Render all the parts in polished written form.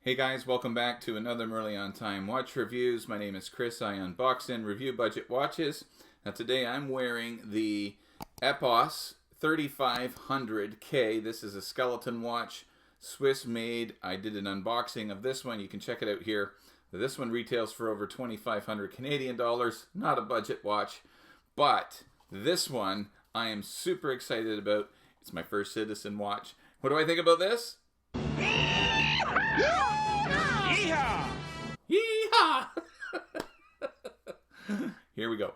Hey guys, welcome back to another Merely on Time watch reviews. My name is Chris. I unbox and review budget watches. Now today I'm wearing the Epos 3500K. This is a skeleton watch, Swiss made. I did an unboxing of this one. You can check it out here. This one retails for over 2,500 Canadian dollars. Not a budget watch, but this one I am super excited about. It's my first Citizen watch. What do I think about this? Yeehaw! Yeehaw! Here we go.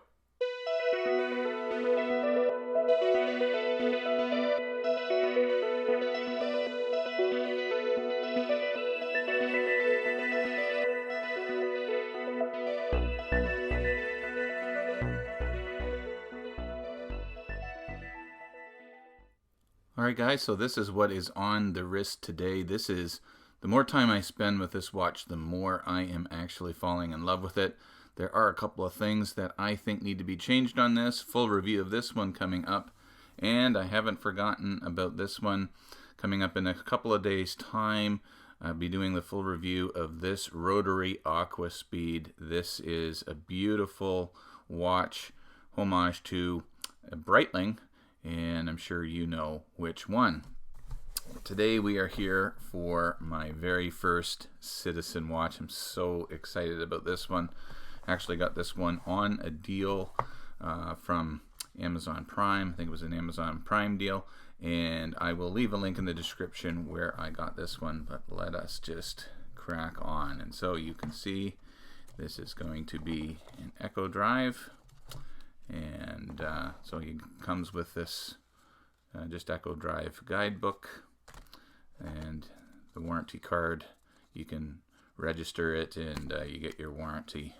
Alright guys, so this is what is on the wrist today. This is, the more time I spend with this watch, the more I am actually falling in love with it. There are a couple of things that I think need to be changed on this. Full review of this one coming up. And I haven't forgotten about this one coming up in a couple of days' time. I'll be doing the full review of this Rotary Aqua Speed. This is a beautiful watch, homage to Breitling, and I'm sure you know which one. Today we are here for my very first Citizen watch. I'm so excited about this one. Actually got this one on a deal from Amazon Prime. I think it was an Amazon Prime deal, and I will leave a link in the description where I got this one, but let us just crack on. And so you can see this is going to be an Echo Drive, and so it comes with this just Echo Drive guidebook and the warranty card. You can register it, and you get your warranty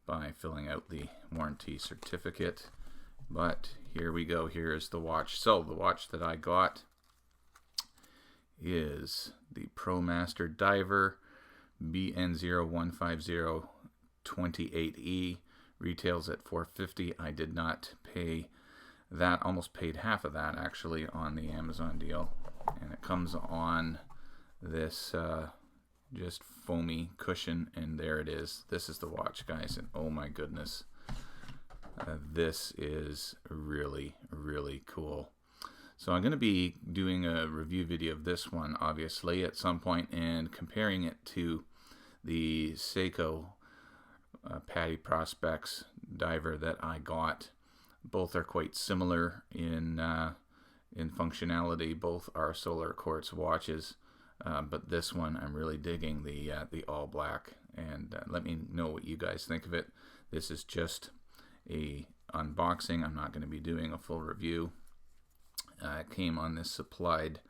by filling out the warranty certificate. But here we go. Here is the watch. So the watch that I got is the Promaster Diver BN015028E. Retails at $450. I did not pay that, almost paid half of that actually on the Amazon deal, and it comes on this just foamy cushion, and there it is. This is the watch, guys, and oh my goodness, this is really cool. So I'm going to be doing a review video of this one obviously at some point and comparing it to the Seiko Paddy Prospects diver that I got. Both are quite similar in functionality. Both are solar quartz watches, but this one I'm really digging the all black. And let me know what you guys think of it. This is just a unboxing. I'm not going to be doing a full review. It came on this supplied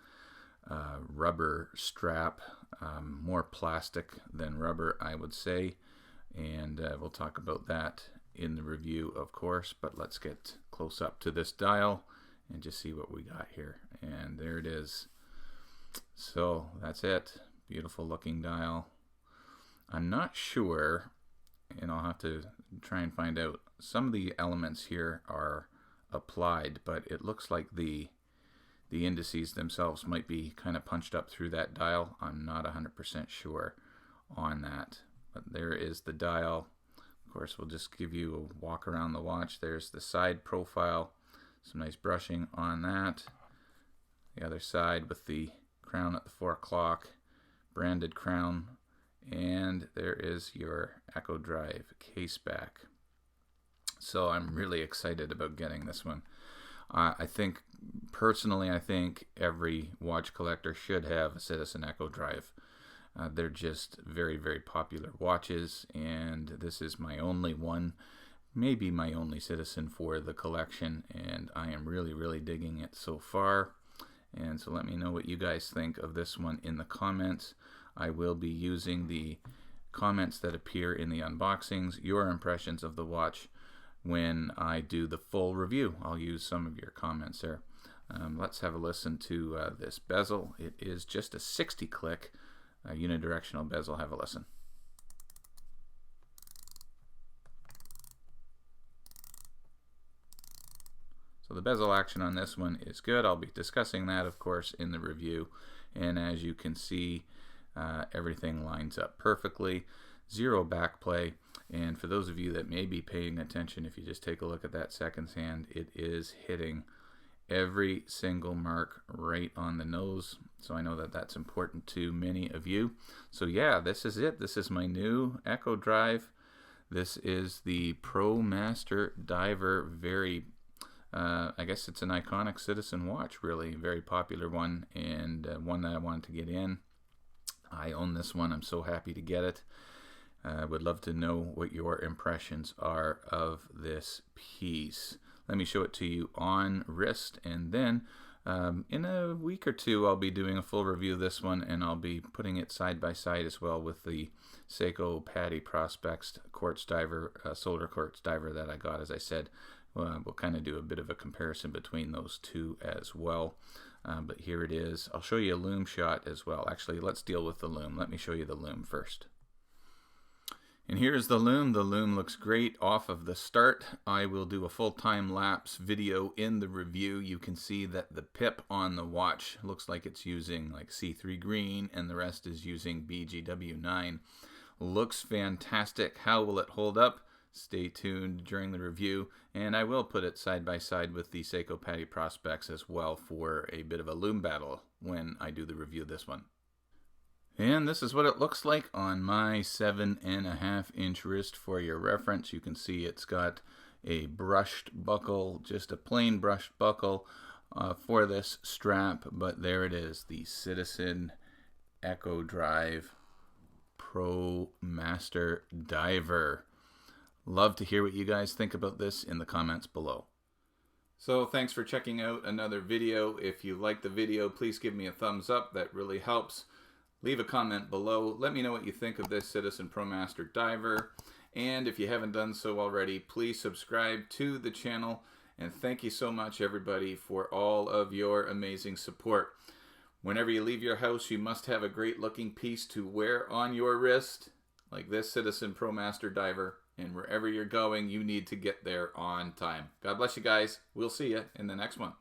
rubber strap, more plastic than rubber, I would say. And we'll talk about that in the review, of course, but let's get close up to this dial and just see what we got here. And there it is. So that's it. Beautiful looking dial. I'm not sure, and I'll have to try and find out. Some of the elements here are applied, but it looks like the indices themselves might be kind of punched up through that dial. I'm not 100% sure on that. But there is the dial. Of course, we'll just give you a walk around the watch. There's the side profile. Some nice brushing on that. The other side with the crown at the 4 o'clock. Branded crown. And there is your Echo Drive case back. So I'm really excited about getting this one. Personally, I think every watch collector should have a Citizen Echo Drive. They're just very popular watches, and this is my only one, maybe my only Citizen for the collection, and I am really digging it so far. And so let me know what you guys think of this one in the comments. I will be using the comments that appear in the unboxings, your impressions of the watch, when I do the full review. I'll use some of your comments there. Let's have a listen to this bezel. It is just a 60 click unidirectional bezel. Have a listen. So the bezel action on this one is good. I'll be discussing that, of course, in the review. And as you can see, Everything lines up perfectly, zero backplay. And for those of you that may be paying attention, if you just take a look at that seconds hand, it is hitting every single mark right on the nose. So I know that that's important to many of you. So yeah, this is it. This is my new Echo Drive. This is the Promaster Diver. Very, I guess it's an iconic citizen watch, really. Very popular one, and one that I wanted to get in. I own this one. I'm so happy to get it. I would love to know what your impressions are of this piece. Let me show it to you on wrist, and then in a week or two I'll be doing a full review of this one, and I'll be putting it side by side as well with the Seiko Paddy Prospects quartz diver, solar quartz diver that I got. As I said, we'll kind of do a bit of a comparison between those two as well. But here it is. I'll show you a Lume shot as well. Actually, let's deal with the Lume. Let me show you the Lume first. And here's the Lume. The Lume looks great off of the start. I will do a full time lapse video in the review. You can see that the pip on the watch looks like it's using like C3 green, and the rest is using BGW9. Looks fantastic. How will it hold up? Stay tuned during the review, and I will put it side by side with the Seiko Paddy Prospects as well for a bit of a Lume battle when I do the review of this one. And this is what it looks like on my 7.5-inch wrist. For your reference, you can see it's got a brushed buckle, just a plain brushed buckle for this strap. But there it is, the Citizen Echo Drive Promaster Diver. Love to hear what you guys think about this in the comments below. So thanks for checking out another video. If you like the video, please give me a thumbs up. That really helps. Leave a comment below. Let me know what you think of this Citizen Promaster Diver. And if you haven't done so already, please subscribe to the channel. And thank you so much, everybody, for all of your amazing support. Whenever you leave your house, you must have a great looking piece to wear on your wrist, like this Citizen Promaster Diver. And wherever you're going, you need to get there on time. God bless you guys. We'll see you in the next one.